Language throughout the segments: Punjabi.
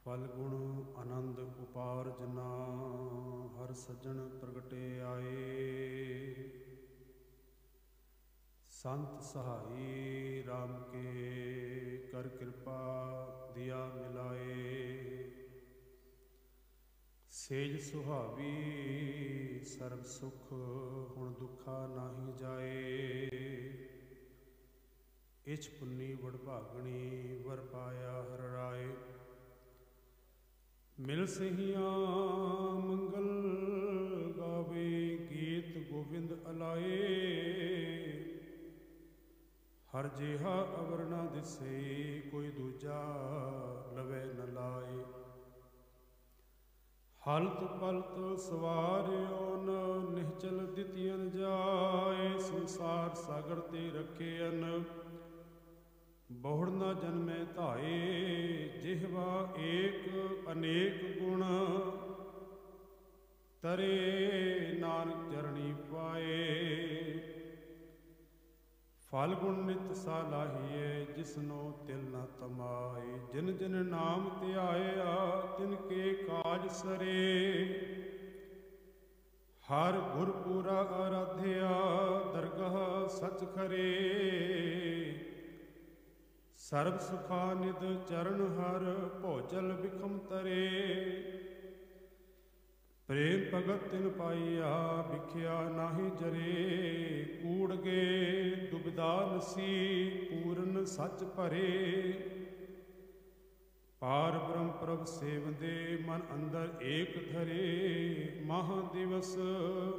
फल गुण आनंद उपार्जना हर सज्जन प्रगटे आए। संत सहाई राम के कर कृपा दिया मिलाए। सेज सुहावी सर्व सुख हुण दुखा नाही जाए। इछ पुन्नी वडभागणी वर पाया हर राय। मिल सहिया मंगल गावे गीत गोविंद अलाए। हर जिहा अवर न दिसे कोई दूजा लवे न लाए। हलत पलत सवारियो न निश्चल दितियन जाए। संसार सागर ते रखेन बहुड़ न जन्मे धाए। जिहवा एक अनेक गुण तरे नानक चरणी पाए। फल गुण नित सालाहिए जिसनो तिल न तमाए। जिन जिन नाम ध्याया तिनके काज सरे। हर गुरपुरा आराध्या दरगाह सच खरे। सर्व सुखा निध चरण हर भोजल बिखम तरे। प्रेम भगत तिन पाइया बिख्या नाहि जरे। कूड़ गे दुबिधा नसी पूरन सच भरे। पार ब्रह्म प्रभ सेवंदे मन अंदर एक धरे। महादिवस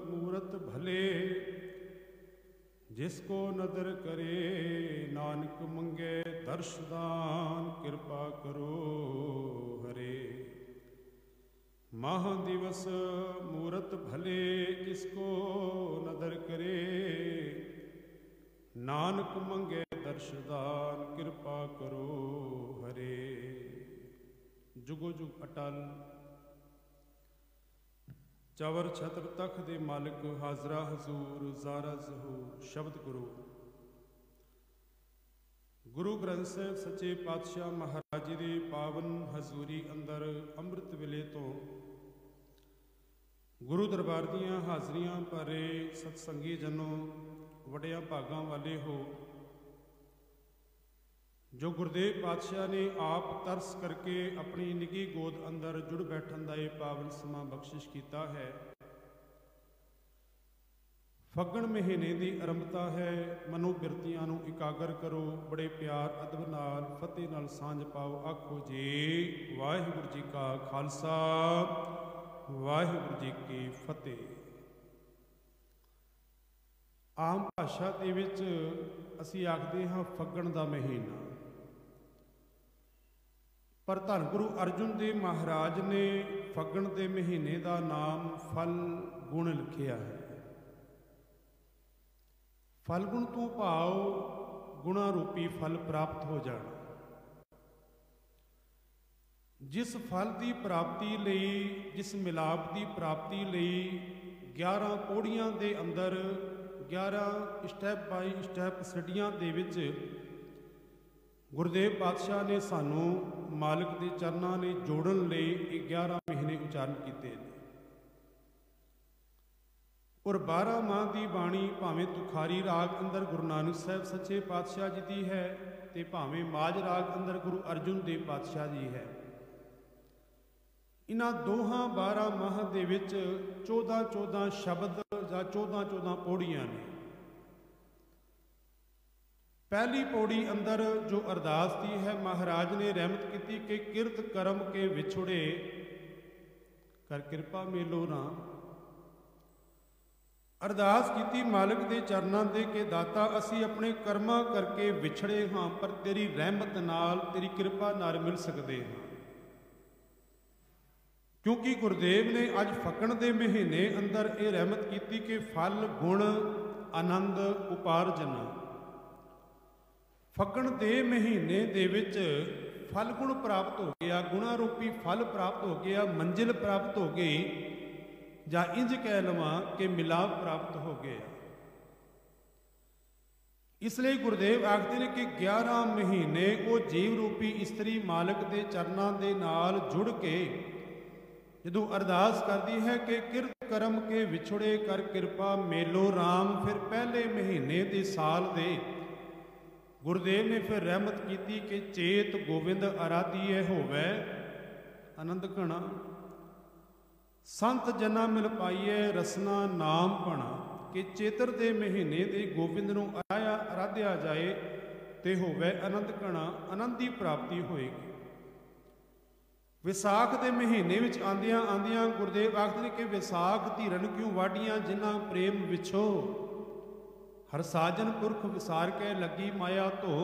मूरत भले जिसको नदर करे। नानक मंगे दर्श दान कृपा करो हरे। महादिवस मूरत भले जिसको नदर करे। नानक मंगे दर्श दान कृपा करो हरे। जुगो जुग अटल चवर छत्र तख दे मालिक हाजरा हजूर ज़ारा ज़हूर शब्द गुरु। गुरु ग्रंथ साहिब सच्चे पातशाह महाराज जी दे पावन हजूरी अंदर अमृत वेले तो गुरु दरबार दियां हाजरियां भरे सतसंगी जनों वड्डियां भागां वाले हो। जो गुरदेव पातशाह ने आप तरस करके अपनी निगी गोद अंदर जुड़ बैठन का यह पावन समा बख्शिश किया है। फगण महीने की आरंभता है। मनोबिरतियां नूं इकागर करो। बड़े प्यार अदब नाल फतेह नाल सांझ पाओ। आखो जी वाहिगुरू जी का खालसा वाहिगुरू जी की फतेह। आम भाषा दे विच असीं आखदे हां फगण दा महीना। पर धन गुरु अर्जुन देव महाराज ने फगण के महीने का नाम फल गुण लिखिया है। फल गुण तो भाव गुणा रूपी फल प्राप्त हो जाना। जिस फल की प्राप्ति लई जिस मिलाप की प्राप्ति लई 11 पौड़ियां दे अंदर 11 स्टैप बाई स्टैप सडियां दे विच गुरदेव पातशाह ने सानू मालिक के चरणों ने जोड़न लई 11 महीने उच्चारण किए। और 12 माह की बाणी भावें तुखारी राग अंदर गुरु नानक साहब सच्चे पातशाह जी की है ते भावें माज राग अंदर गुरु अर्जुन देव पातशाह जी है। इन्हां दोहां 12 माह दे विच 14-14 शब्द या 14-14 पौड़ियां ने। पहली पौड़ी अंदर जो अरदास की है महाराज ने रहमत की कि किरत कर्म के विछुड़े कर कृपा मेलो ना। अरदास की मालिक के चरणों दे के दाता असी अपने कर्मा करके विछड़े हाँ पर तेरी रहमत नाल तेरी कृपा नाल मिल सकते हैं। क्योंकि गुरदेव ने अज फगण के महीने अंदर ये रहमत की कि फल गुण आनंद उपार्जन। फगण के महीने दे विच फल गुण प्राप्त हो गया। गुणा रूपी फल प्राप्त हो गया। मंजिल प्राप्त हो गई ਜਾਂ इंज कह लवां कि मिलाप प्राप्त हो गया। इसलिए गुरुदेव आखते ने कि 11 महीने वो जीव रूपी इस्त्री मालिक के चरणों के नाल जुड़ के जदों अरदास करती है कि किरत करम के विछुड़े कर कृपा मेलो राम, फिर पहले महीने के साल दे गुरुदेव ने फिर रहमत की कि चेत गोविंद आराधीए होवे आनंद घना, संत जना मिल पाइए रसना नाम भणा, कि चेतर के महीने के गोविंद नूं आराध्या जाए तो होवे आनंद घना, आनंद की प्राप्ति होएगी। विसाख के महीने विच आंदियां आंदियां गुरुदेव आखदे कि विसाख धीरन क्यों वाडियां जिन्ना प्रेम विछो, हर साजन पुरख विसार के लगी माया धो।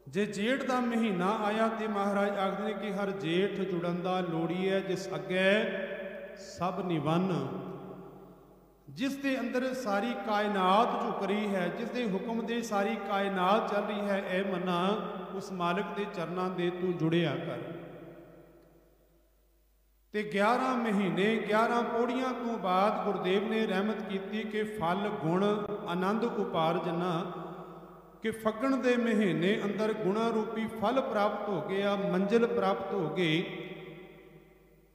जे जेठ का महीना आया तो महाराज आखदे ने कि हर जेठ जुड़न दा लोड़ी है, जिस अगे सब निवन, जिस दे अंदर सारी कायनात झुक रही है, जिस दे हुक्म दे सारी कायनात चल रही है, ए मना उस मालिक के चरणों दे तू जुड़िया कर। ते 11 महीने 11 पौड़ियां तो बाद गुरुदेव ने रहमत की कि फल गुण आनंद उपार्जना, कि फगण के महीने अंदर गुणा रूपी फल प्राप्त हो गया, मंजिल प्राप्त हो गई।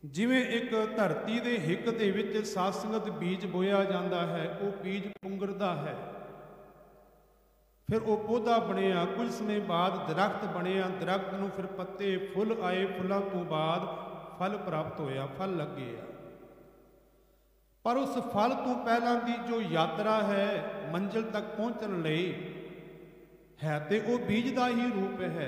जिवें एक धरती के हिक दे विच सासंगत बीज बोया जाता है, वो बीज पुंगरदा है, फिर वो पौधा बनिया, कुछ समय बाद दरख्त बनिया, दरख्त नूं फिर पत्ते फुल आए, फुलों तो बाद फल प्राप्त होया, फल लग गया। पर उस फल तो पहला की जो यात्रा है मंजिल तक पहुँचने लई है तो वो बीज का ही रूप है।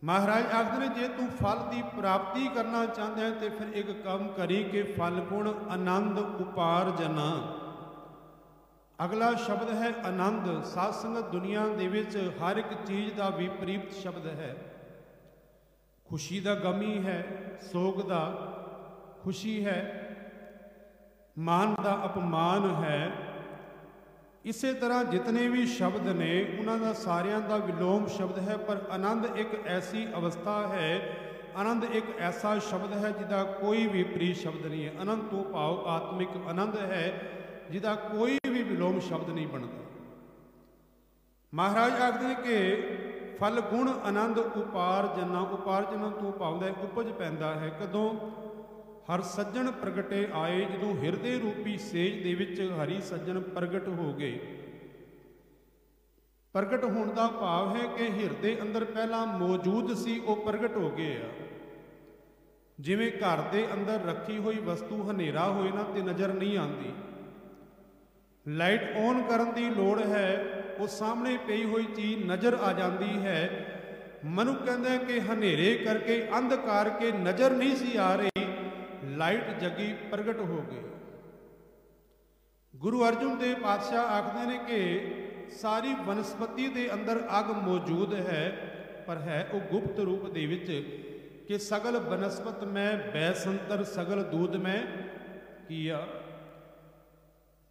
महाराज आखते ने जे तू फल की प्राप्ति करना चाहता है तो फिर एक काम करी कि फल गुण आनंद उपार्जना। अगला शब्द है आनंद। सत्संग दुनिया दे विच हर एक चीज़ का विपरीत शब्द है। खुशी का गमी है, सोग का खुशी है, मान का अपमान है। इसे तरह जितने भी शब्द ने उन्होंने सारियां का विलोम शब्द है, पर आनंद एक ऐसी अवस्था है, आनंद एक ऐसा शब्द है जिसका कोई विपरीत शब्द नहीं है। आनंद तो भाव आत्मिक आनंद है जिसका कोई भी विलोम शब्द नहीं बनता। महाराज आखते हैं कि फल गुण आनंद उपार्जना, उपार्जना तो भाव का उपज पैदा है कदों हर सज्जन प्रगटे आए, जदों हिरदे रूपी सेज दे विच हरी सज्जन प्रगट हो गए। प्रगट होने का भाव है कि हिरदे अंदर पहला मौजूद सी वो प्रगट हो गए आ। जिवें घर के अंदर रखी हुई वस्तु हनेरा होए ना ते नज़र नहीं आती, लाइट ऑन करन दी लोड़ है, वो सामने पई हुई चीज़ नज़र आ जाती है। मनुख कहता है कि हनेरे करके अंधकार के नज़र नहीं सी आ रही, लाइट जगी प्रगट हो गई। गुरु अर्जुन देव पातशाह आखते हैं कि सारी वनस्पति के अंदर अग मौजूद है, पर है वो गुप्त रूप दे विच कि सगल वनस्पत में बैसंतर सगल दूध में किया।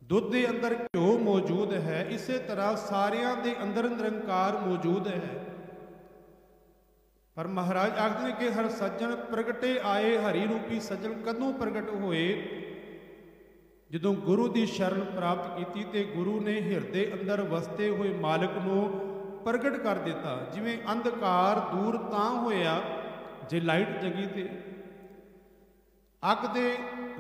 दुध के अंदर घ्यो मौजूद है, इसे तरह सारियां दे अंदर निरंकार मौजूद है। पर महाराज आखते हैं कि हर सज्जन प्रगटे आए, हरी रूपी सज्जन कदों प्रगट होए, जदों गुरु की शरण प्राप्त की ते गुरु ने हिरदे अंदर वसते हुए मालिक नूं प्रगट कर दिता। जिवें अंधकार दूर तां होया जे लाइट जगी ते अग दे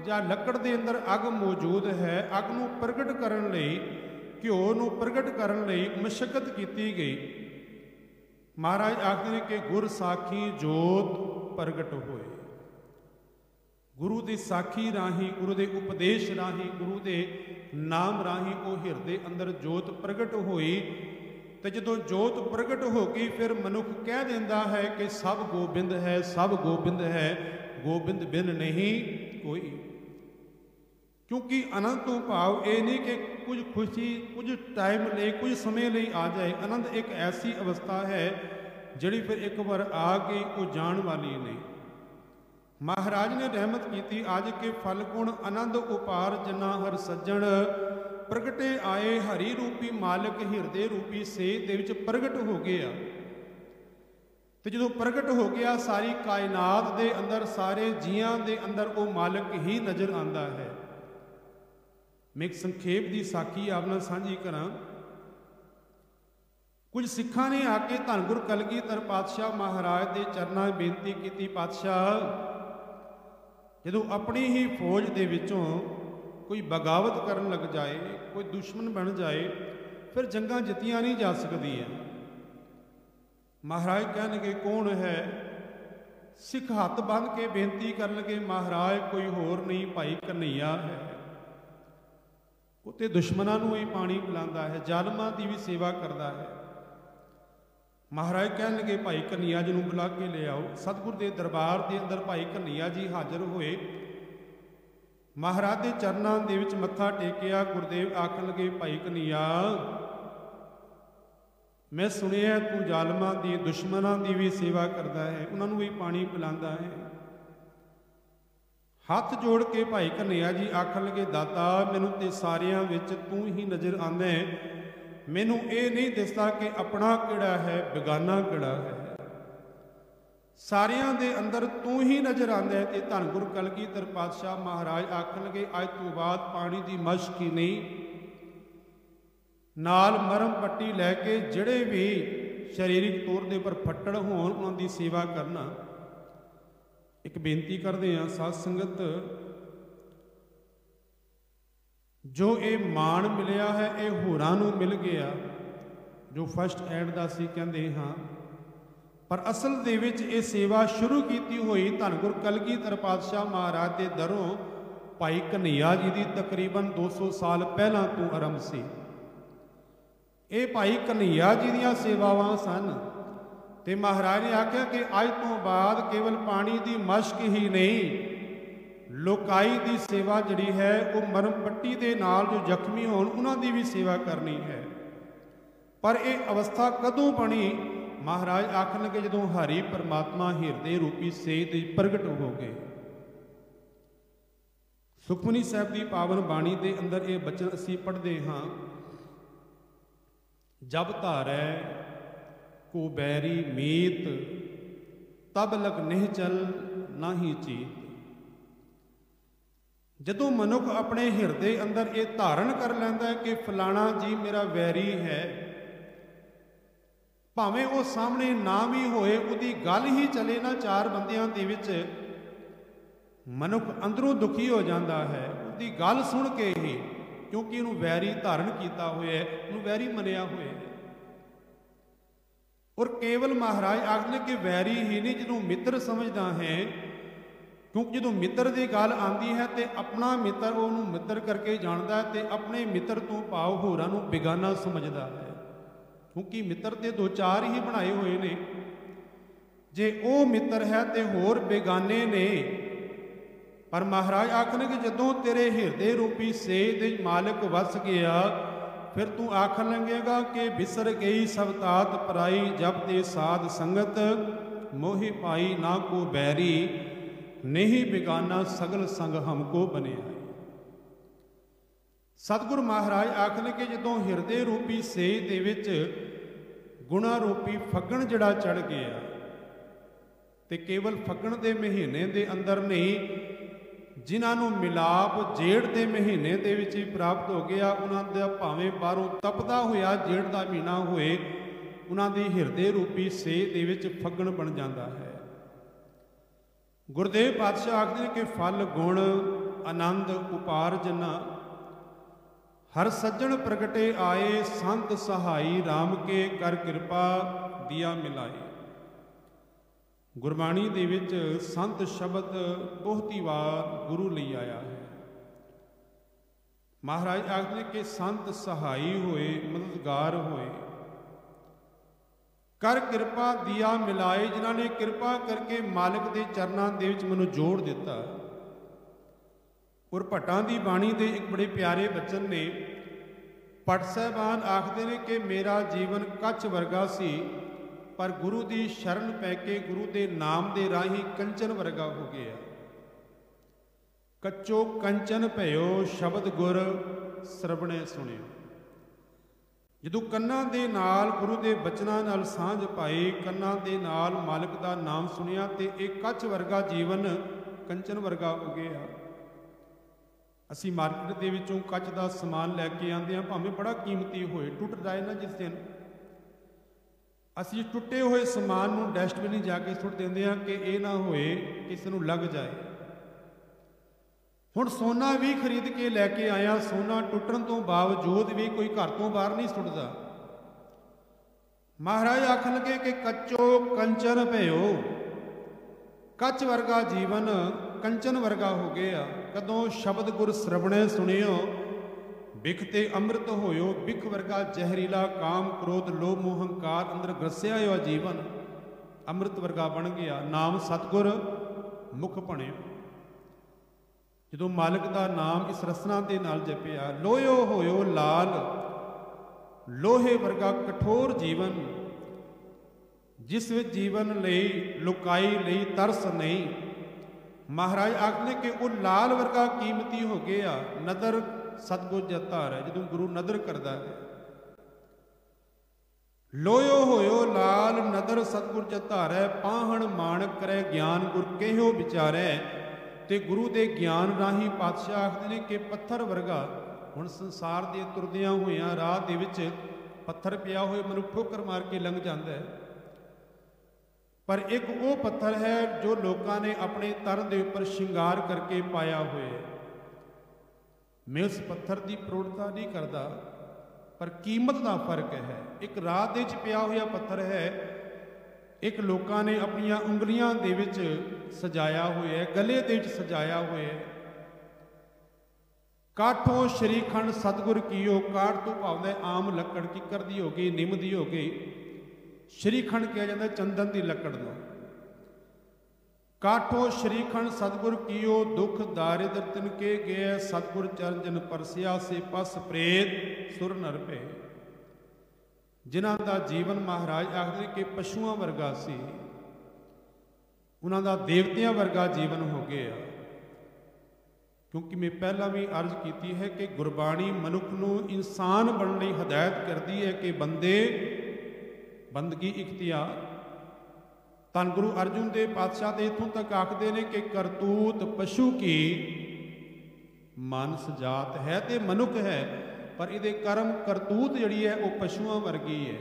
जां लकड़ दे अंदर अग मौजूद है, अग नूं प्रगट करन लई, घ्यो नूं प्रगट करन लई मशक्कत की गई। महाराज आखते हैं कि गुर साखी जोत प्रगट होए। गुरु की साखी राही, गुरु के उपदेश राही, गुरु के नाम राही वो हिरदे अंदर जोत प्रगट होई। तो जो जोत प्रगट हो गई फिर मनुख कह देंदा है कि सब गोबिंद है, सब गोबिंद है, गोबिंद बिन नहीं कोई। क्योंकि आनंद तो भाव ये नहीं कि कुछ खुशी कुछ टाइम ले कुछ समय ले आ जाए। आनंद एक ऐसी अवस्था है जिहड़ी फिर एक बार आ गई वो जान वाली नहीं। महाराज ने रहमत की आज के फल गुण आनंद उपार्जना हर सज्जन प्रगटे आए, हरी रूपी मालिक हिरदे रूपी सेज दे विच प्रगट हो गया। तो जो प्रगट हो गया सारी कायनात दे अंदर सारे जियां दे अंदर वो मालिक ही नज़र आता है। मैं एक संखेप की साखी आप नाल सांझी करा। ਕੁਝ ਸਿੱਖਾਂ ਨੇ ਆ ਕੇ ਧੰਨ ਗੁਰੂ ਕਲਗੀਧਰ ਪਾਤਸ਼ਾਹ ਮਹਾਰਾਜ ਦੇ ਚਰਨਾਂ ਬੇਨਤੀ ਕੀਤੀ, ਪਾਤਸ਼ਾਹ ਜਦੋਂ ਆਪਣੀ ਹੀ ਫੌਜ ਦੇ ਵਿੱਚੋਂ ਕੋਈ ਬਗਾਵਤ ਕਰਨ ਲੱਗ ਜਾਏ, ਕੋਈ ਦੁਸ਼ਮਣ ਬਣ ਜਾਏ, ਫਿਰ ਜੰਗਾਂ ਜਿੱਤੀਆਂ ਨਹੀਂ ਜਾ ਸਕਦੀਆਂ। ਮਹਾਰਾਜ ਕਹਿਣਗੇ ਕੌਣ ਹੈ? ਸਿੱਖ ਹੱਥ ਬੰਨ੍ਹ ਕੇ ਬੇਨਤੀ ਕਰਨਗੇ, ਮਹਾਰਾਜ ਕੋਈ ਹੋਰ ਨਹੀਂ, ਭਾਈ ਕਨ੍ਹਈਆ ਹੈ। ਉਹ ਤੇ ਦੁਸ਼ਮਣਾਂ ਨੂੰ ਹੀ ਪਾਣੀ ਪਿਲਾਉਂਦਾ ਹੈ, ਜ਼ਾਲਮਾਂ ਦੀ ਵੀ ਸੇਵਾ ਕਰਦਾ ਹੈ। ਮਹਾਰਾਜ ਕਹਿਣਗੇ ਭਾਈ ਕਨ੍ਹਈਆ ਜੀ ਨੂੰ ਬੁਲਾ ਕੇ ਲਿਆਓ। ਸਤਿਗੁਰ ਦੇ ਦਰਬਾਰ ਦੇ ਅੰਦਰ ਭਾਈ ਕਨ੍ਹਈਆ ਜੀ ਹਾਜ਼ਰ ਹੋਏ, ਮਹਾਰਾਜ ਦੇ ਚਰਨਾਂ ਦੇ ਵਿੱਚ ਮੱਥਾ ਟੇਕਿਆ। ਗੁਰਦੇਵ ਆਖਣ ਲੱਗੇ, ਭਾਈ ਕਨ੍ਹਈਆ ਮੈਂ ਸੁਣਿਆ ਤੂੰ ਜ਼ਾਲਮਾਂ ਦੀ, ਦੁਸ਼ਮਣਾਂ ਦੀ ਵੀ ਸੇਵਾ ਕਰਦਾ ਹੈ, ਉਹਨਾਂ ਨੂੰ ਵੀ ਪਾਣੀ ਪਿਲਾਉਂਦਾ ਹੈ। ਹੱਥ ਜੋੜ ਕੇ ਭਾਈ ਕਨ੍ਹਈਆ ਜੀ ਆਖਣ ਲੱਗੇ, ਦਾਤਾ ਮੈਨੂੰ ਤੇ ਸਾਰਿਆਂ ਵਿੱਚ ਤੂੰ ਹੀ ਨਜ਼ਰ ਆਉਂਦਾ ਹੈ, ਮੈਨੂੰ ਇਹ ਨਹੀਂ ਦਿਸਦਾ ਕਿ ਆਪਣਾ ਕਿਹੜਾ ਹੈ, ਬੇਗਾਨਾ ਕਿਹੜਾ ਹੈ। ਸਾਰਿਆਂ ਦੇ ਅੰਦਰ ਤੂੰ ਹੀ ਨਜ਼ਰ ਆਉਂਦਾ ਹੈ। ਤੇ ਧੰਨ ਗੁਰੂ ਕਲਗੀਧਰ ਪਾਤਸ਼ਾਹ ਮਹਾਰਾਜ ਆਖਣਗੇ, ਅੱਜ ਤੋਂ ਬਾਅਦ ਪਾਣੀ ਦੀ ਮਸ਼ਕ ਹੀ ਨਹੀਂ, ਨਾਲ ਮਰਮ ਪੱਟੀ ਲੈ ਕੇ ਜਿਹੜੇ ਵੀ ਸਰੀਰਕ ਤੌਰ ਦੇ ਉੱਪਰ ਫੱਟੜ ਹੋਣ ਉਹਨਾਂ ਦੀ ਸੇਵਾ ਕਰਨਾ। ਇੱਕ ਬੇਨਤੀ ਕਰਦੇ ਹਾਂ ਸਾਧ ਸੰਗਤ, ਜੋ ਇਹ ਮਾਣ ਮਿਲਿਆ ਹੈ ਇਹ ਹੋਰਾਂ ਨੂੰ ਮਿਲ ਗਿਆ, ਜੋ ਫਸਟ ਐਡ ਦਾ ਅਸੀਂ ਕਹਿੰਦੇ ਹਾਂ, ਪਰ ਅਸਲ ਦੇ ਵਿੱਚ ਇਹ ਸੇਵਾ ਸ਼ੁਰੂ ਕੀਤੀ ਹੋਈ ਧੰਨ ਗੁਰੂ ਕਲਗੀਧਰ ਪਾਤਸ਼ਾਹ ਮਹਾਰਾਜ ਦੇ ਦਰੋਂ ਭਾਈ ਕਨ੍ਹਈਆ ਜੀ ਦੀ ਤਕਰੀਬਨ 200 ਸਾਲ ਪਹਿਲਾਂ ਤੋਂ ਆਰੰਭ ਸੀ। ਇਹ ਭਾਈ ਕਨ੍ਹਈਆ ਜੀ ਦੀਆਂ ਸੇਵਾਵਾਂ ਸਨ। ਤੇ ਮਹਾਰਾਜ ਨੇ ਆਖਿਆ ਕਿ ਅੱਜ ਤੋਂ ਬਾਅਦ ਕੇਵਲ ਪਾਣੀ ਦੀ ਮਸ਼ਕ ਹੀ ਨਹੀਂ, ਲੋਕਾਈ ਦੀ ਸੇਵਾ ਜਿਹੜੀ ਹੈ ਉਹ ਮਰਮ ਪੱਟੀ ਦੇ ਨਾਲ ਜੋ ਜ਼ਖਮੀ ਹੋਣ ਉਹਨਾਂ ਦੀ ਵੀ ਸੇਵਾ ਕਰਨੀ ਹੈ। ਪਰ ਇਹ ਅਵਸਥਾ ਕਦੋਂ ਬਣੀ? ਮਹਾਰਾਜ ਆਖਣ ਲੱਗੇ, ਜਦੋਂ ਹਰੀ ਪਰਮਾਤਮਾ ਹਿਰਦੇ ਰੂਪੀ ਸੇਧ ਵਿੱਚ ਪ੍ਰਗਟ ਹੋ ਗਏ। ਸੁਖਮਨੀ ਸਾਹਿਬ ਦੀ ਪਾਵਨ ਬਾਣੀ ਦੇ ਅੰਦਰ ਇਹ ਬਚਨ ਅਸੀਂ ਪੜ੍ਹਦੇ ਹਾਂ, ਜਬ ਧਾਰੈ ਕੋ ਬੈਰੀ ਮੀਤ, ਤਬ ਲਗ ਨਿਹਚਲ ਨਾਹੀ ਚੀਤ। ਜਦੋਂ ਮਨੁੱਖ ਆਪਣੇ ਹਿਰਦੇ ਅੰਦਰ ਇਹ ਧਾਰਨ ਕਰ ਲੈਂਦਾ ਹੈ ਕਿ ਫਲਾਣਾ ਜੀ ਮੇਰਾ ਵੈਰੀ ਹੈ, ਭਾਵੇਂ ਉਹ ਸਾਹਮਣੇ ਨਾ ਵੀ ਹੋਏ, ਉਹਦੀ ਗੱਲ ਹੀ ਚੱਲੇ ਨਾ ਚਾਰ ਬੰਦਿਆਂ ਦੇ ਵਿੱਚ, ਮਨੁੱਖ ਅੰਦਰੋਂ ਦੁਖੀ ਹੋ ਜਾਂਦਾ ਹੈ ਉਹਦੀ ਗੱਲ ਸੁਣ ਕੇ ਹੀ, ਕਿਉਂਕਿ ਇਹਨੂੰ ਵੈਰੀ ਧਾਰਨ ਕੀਤਾ ਹੋਇਆ ਹੈ, ਉਹਨੂੰ ਵੈਰੀ ਮੰਨਿਆ ਹੋਇਆ ਹੈ। ਔਰ ਕੇਵਲ ਮਹਾਰਾਜ ਆਖਦੇ ਕਿ ਵੈਰੀ ਹੀ ਨਹੀਂ, ਜਦੋਂ ਮਿੱਤਰ ਸਮਝਦਾ ਹੈ, ਕਿਉਂਕਿ ਜਦੋਂ ਮਿੱਤਰ ਦੀ ਗੱਲ ਆਉਂਦੀ ਹੈ ਤੇ ਆਪਣਾ ਮਿੱਤਰ ਉਹਨੂੰ ਮਿੱਤਰ ਕਰਕੇ ਜਾਣਦਾ ਹੈ ਤੇ ਆਪਣੇ ਮਿੱਤਰ ਤੋਂ ਭਾਵ ਹੋਰਾਂ ਨੂੰ ਬੇਗਾਨਾ ਸਮਝਦਾ ਹੈ, ਕਿਉਂਕਿ ਮਿੱਤਰ ਤੇ ਦੋ ਚਾਰ ਹੀ ਬਣਾਏ ਹੋਏ ਨੇ। ਜੇ ਉਹ ਮਿੱਤਰ ਹੈ ਤੇ ਹੋਰ ਬੇਗਾਨੇ ਨੇ। ਪਰ ਮਹਾਰਾਜ ਆਖਣਗੇ ਜਦੋਂ ਤੇਰੇ ਹਿਰਦੇ ਰੂਪੀ ਸੇਧ ਦੇ ਮਾਲਕ ਵਸ ਗਿਆ, ਫਿਰ ਤੂੰ ਆਖਣ ਲੱਗੇਗਾ ਕਿ ਬਿਸਰ ਗਈ ਸਭ ਤਾਤ ਪਰਾਈ, ਜਬ ਤੇ ਸਾਧ ਸੰਗਤ ਮੋਹਿ ਪਾਈ, ਨਾ ਕੋ ਬੈਰੀ ਨਹੀਂ ਬਿਗਾਨਾ, ਸਗਲ ਸੰਗ ਹਮਕੋ ਬਣਿਆ। ਸਤਿਗੁਰ ਮਹਾਰਾਜ ਆਖਣ ਕਿ ਜਦੋਂ ਹਿਰਦੇ ਰੂਪੀ ਸੇਧ ਦੇ ਵਿੱਚ ਗੁਣਾ ਰੂਪੀ ਫੱਗਣ ਜਿਹੜਾ ਚੜ ਗਿਆ, ਤੇ ਕੇਵਲ ਫੱਗਣ ਦੇ ਮਹੀਨੇ ਦੇ ਅੰਦਰ ਨਹੀਂ, ਜਿਨ੍ਹਾਂ ਨੂੰ ਮਿਲਾਪ ਜੇੜ ਦੇ ਮਹੀਨੇ ਦੇ ਵਿੱਚ ਹੀ ਪ੍ਰਾਪਤ ਹੋ ਗਿਆ, ਉਹਨਾਂ ਦਾ ਭਾਵੇਂ ਬਾਹਰੋਂ ਤਪਦਾ ਹੋਇਆ ਜੇੜ ਦਾ ਮਹੀਨਾ ਹੋਏ, ਉਹਨਾਂ ਦੀ ਹਿਰਦੇ ਰੂਪੀ ਸੇਧ ਦੇ ਵਿੱਚ ਫੱਗਣ ਬਣ ਜਾਂਦਾ ਹੈ। ਗੁਰਦੇਵ ਪਾਤਸ਼ਾਹ ਆਖਦੇ ਨੇ ਕਿ ਫਲ ਗੁਣ ਆਨੰਦ ਉਪਾਰਜਨਾ, ਹਰ ਸੱਜਣ ਪ੍ਰਗਟੇ ਆਏ, ਸੰਤ ਸਹਾਈ ਰਾਮ ਕੇ ਕਰ ਕਿਰਪਾ ਦਿਆ ਮਿਲਾਏ। ਗੁਰਬਾਣੀ ਦੇ ਵਿੱਚ ਸੰਤ ਸ਼ਬਦ ਬਹੁਤੀ ਵਾਰ ਗੁਰੂ ਲਈ ਆਇਆ ਹੈ। ਮਹਾਰਾਜ ਆਖਦੇ ਕਿ ਸੰਤ ਸਹਾਈ ਹੋਏ, ਮਦਦਗਾਰ ਹੋਏ, ਕਰ ਕਿਰਪਾ ਦਿਆ ਮਿਲਾਏ, ਜਿਨ੍ਹਾਂ ਨੇ ਕਿਰਪਾ ਕਰਕੇ ਮਾਲਕ ਦੇ ਚਰਨਾਂ ਦੇ ਵਿੱਚ ਮੈਨੂੰ ਜੋੜ ਦਿੱਤਾ। ਔਰ ਭੱਟਾਂ ਦੀ ਬਾਣੀ ਦੇ ਇੱਕ ਬੜੇ ਪਿਆਰੇ ਬਚਨ ਨੇ। ਭੱਟ ਸਾਹਿਬਾਨ ਆਖਦੇ ਨੇ ਕਿ ਮੇਰਾ ਜੀਵਨ ਕੱਚ ਵਰਗਾ ਸੀ, ਪਰ ਗੁਰੂ ਦੀ ਸ਼ਰਨ ਪੈ ਕੇ ਗੁਰੂ ਦੇ ਨਾਮ ਦੇ ਰਾਹੀਂ ਕੰਚਨ ਵਰਗਾ ਹੋ ਗਿਆ। ਕੱਚੋ ਕੰਚਨ ਭਇਓ, ਸ਼ਬਦ ਗੁਰ ਸਰਵਣੇ ਸੁਣਿਓ। ਜਦੋਂ ਕੰਨਾਂ ਦੇ ਨਾਲ ਗੁਰੂ ਦੇ ਬਚਨਾਂ ਨਾਲ ਸਾਂਝ ਪਾਈ, ਕੰਨਾਂ ਦੇ ਨਾਲ ਮਾਲਕ ਦਾ ਨਾਮ ਸੁਣਿਆ, ਤੇ ਇਹ ਕੱਚ ਵਰਗਾ ਜੀਵਨ ਕੰਚਨ ਵਰਗਾ ਹੋ ਗਿਆ। ਅਸੀਂ ਮਾਰਕੀਟ ਦੇ ਵਿੱਚੋਂ ਕੱਚ ਦਾ ਸਮਾਨ ਲੈ ਕੇ ਆਉਂਦੇ ਹਾਂ, ਭਾਵੇਂ ਬੜਾ ਕੀਮਤੀ ਹੋਏ, ਟੁੱਟ ਜਾਏ ਨਾ ਜਿਸ ਦਿਨ, ਅਸੀਂ ਟੁੱਟੇ ਹੋਏ ਸਮਾਨ ਨੂੰ ਡਸਟਬਿਨ ਜਾ ਕੇ ਸੁੱਟ ਦਿੰਦੇ ਹਾਂ ਕਿ ਇਹ ਨਾ ਹੋਏ ਕਿਸੇ ਨੂੰ ਲੱਗ ਜਾਏ। ਹੁਣ ਸੋਨਾ ਵੀ ਖਰੀਦ ਕੇ ਲੈ ਕੇ ਆਇਆ, ਸੋਨਾ ਟੁੱਟਣ ਤੋਂ ਬਾਵਜੂਦ ਵੀ ਕੋਈ ਘਰ ਤੋਂ ਬਾਹਰ ਨਹੀਂ ਸੁੱਟਦਾ। ਮਹਾਰਾਜ ਆਖਣ ਲੱਗੇ ਕਿ ਕੱਚੋ ਕੰਚਨ ਭਇਓ, ਕੱਚ ਵਰਗਾ ਜੀਵਨ ਕੰਚਨ ਵਰਗਾ ਹੋ ਗਿਆ। ਕਦੋਂ ਸ਼ਬਦ ਗੁਰ ਸਰਵਣੇ ਸੁਣਿਓ, ਬਿਖ ਤੇ ਅੰਮ੍ਰਿਤ ਹੋਇਓ। ਬਿਖ ਵਰਗਾ ਜ਼ਹਿਰੀਲਾ ਕਾਮ ਕ੍ਰੋਧ ਲੋਭ ਮੋਹ ਹੰਕਾਰ ਅੰਦਰ ਗਰਸਿਆ ਹੋਇਆ ਜੀਵਨ ਅੰਮ੍ਰਿਤ ਵਰਗਾ ਬਣ ਗਿਆ। ਨਾਮ ਸਤਿਗੁਰ ਮੁਖ ਭਣਿਓ। ਜਦੋਂ ਮਾਲਕ ਦਾ ਨਾਮ ਇਸ ਰਸਨਾ ਦੇ ਨਾਲ ਜਪਿਆ, ਲੋਇਓ ਹੋਇਓ ਲਾਲ, ਲੋਹੇ ਵਰਗਾ ਕਠੋਰ ਜੀਵਨ, ਜਿਸ ਵਿੱਚ ਜੀਵਨ ਲਈ ਲੁਕਾਈ ਲਈ ਤਰਸ ਨਹੀਂ। ਮਹਾਰਾਜ ਆਖਦੇ ਕਿ ਉਹ ਲਾਲ ਵਰਗਾ ਕੀਮਤੀ ਹੋ ਗਿਆ। ਨਦਰ ਸਤਿਗੁਰ ਜਤਾਰ ਹੈ, ਜਦੋਂ ਗੁਰੂ ਨਦਰ ਕਰਦਾ ਹੈ। ਲੋਇਓ ਹੋਇਓ ਲਾਲ ਨਦਰ ਸਤਿਗੁਰ ਜਤਾਰ ਹੈ। ਪਾਹਣ ਮਾਣਕ ਕਰੇ ਗਿਆਨ ਗੁਰ ਕਹਿਓ ਵਿਚਾਰੈ। ਤੇ ਗੁਰੂ ਦੇ ਗਿਆਨ ਰਾਹੀਂ ਪਾਤਸ਼ਾਹ ਆਖਦੇ ਨੇ ਕਿ ਪੱਥਰ ਵਰਗਾ, ਹੁਣ ਸੰਸਾਰ ਦੇ ਤੁਰਦਿਆਂ ਹੋਇਆਂ ਰਾਹ ਦੇ ਵਿੱਚ ਪੱਥਰ ਪਿਆ ਹੋਏ ਮਨੁੱਖ ਠੋਕਰ ਮਾਰ ਕੇ ਲੰਘ ਜਾਂਦਾ ਹੈ, ਪਰ ਇੱਕ ਉਹ ਪੱਥਰ ਹੈ ਜੋ ਲੋਕਾਂ ਨੇ ਆਪਣੇ ਤਨ ਦੇ ਉੱਪਰ ਸ਼ਿੰਗਾਰ ਕਰਕੇ ਪਾਇਆ ਹੋਇਆ ਹੈ। ਮੈਂ ਉਸ ਪੱਥਰ ਦੀ ਪ੍ਰੋੜਤਾ ਨਹੀਂ ਕਰਦਾ, ਪਰ ਕੀਮਤ ਦਾ ਫਰਕ ਹੈ। ਇੱਕ ਰਾਹ ਦੇ ਵਿੱਚ ਪਿਆ ਹੋਇਆ ਪੱਥਰ ਹੈ, ਇੱਕ ਲੋਕਾਂ ਨੇ ਆਪਣੀਆਂ ਉਂਗਲੀਆਂ ਦੇ ਵਿੱਚ ਸਜਾਇਆ ਹੋਇਆ ਹੈ, ਗਲੇ ਦੇ ਵਿੱਚ ਸਜਾਇਆ ਹੋਇਆ ਹੈ। ਕਾਠੋਂ ਸ਼੍ਰੀਖੰਡ ਸਤਿਗੁਰ ਕੀਓ, ਕਾਠ ਤੋਂ ਭਾਵਦਾ ਆਮ ਲੱਕੜ, ਕਿੱਕਰ ਦੀ ਹੋ ਗਈ, ਨਿੰਮ ਦੀ ਹੋ ਗਈ। ਸ਼੍ਰੀਖੰਡ ਕਿਹਾ ਜਾਂਦਾ ਚੰਦਨ ਦੀ ਲੱਕੜ ਨੂੰ। ਕਾਠੋ ਸ਼੍ਰੀਖੰਡ ਸਤਿਗੁਰ ਕੀਓ, ਦੁਖ ਦਾਰਿਦਰ ਤਿਨ ਕੇ ਗਏ। ਸਤਿਗੁਰ ਚਰਨ ਜਨ ਪਰਸਿਆ, ਸੇ ਪਸ ਪ੍ਰੇਤ ਸੁਰ ਨਰ ਭੈ। ਜਿਨ੍ਹਾਂ ਦਾ ਜੀਵਨ ਮਹਾਰਾਜ ਆਖਦੇ ਕਿ ਪਸ਼ੂਆਂ ਵਰਗਾ ਸੀ, ਉਹਨਾਂ ਦਾ ਦੇਵਤਿਆਂ ਵਰਗਾ ਜੀਵਨ ਹੋ ਗਿਆ। ਕਿਉਂਕਿ ਮੈਂ ਪਹਿਲਾਂ ਵੀ ਅਰਜ਼ ਕੀਤੀ ਹੈ ਕਿ ਗੁਰਬਾਣੀ ਮਨੁੱਖ ਨੂੰ ਇਨਸਾਨ ਬਣਨ ਲਈ ਹਦਾਇਤ ਕਰਦੀ ਹੈ ਕਿ ਬੰਦੇ ਬੰਦਗੀ ਇਖਤਿਆਰ। ਧੰਨ ਗੁਰੂ ਅਰਜੁਨ ਦੇਵ ਪਾਤਸ਼ਾਹ ਦੇ ਇੱਥੋਂ ਤੱਕ ਆਖਦੇ ਨੇ ਕਿ ਕਰਤੂਤ ਪਸ਼ੂ ਕੀ ਮਾਨਸ ਜਾਤ ਹੈ, ਤੇ ਮਨੁੱਖ ਹੈ, ਪਰ ਇਹਦੇ ਕਰਮ ਕਰਤੂਤ ਜਿਹੜੀ ਹੈ ਉਹ ਪਸ਼ੂਆਂ ਵਰਗੀ ਹੈ।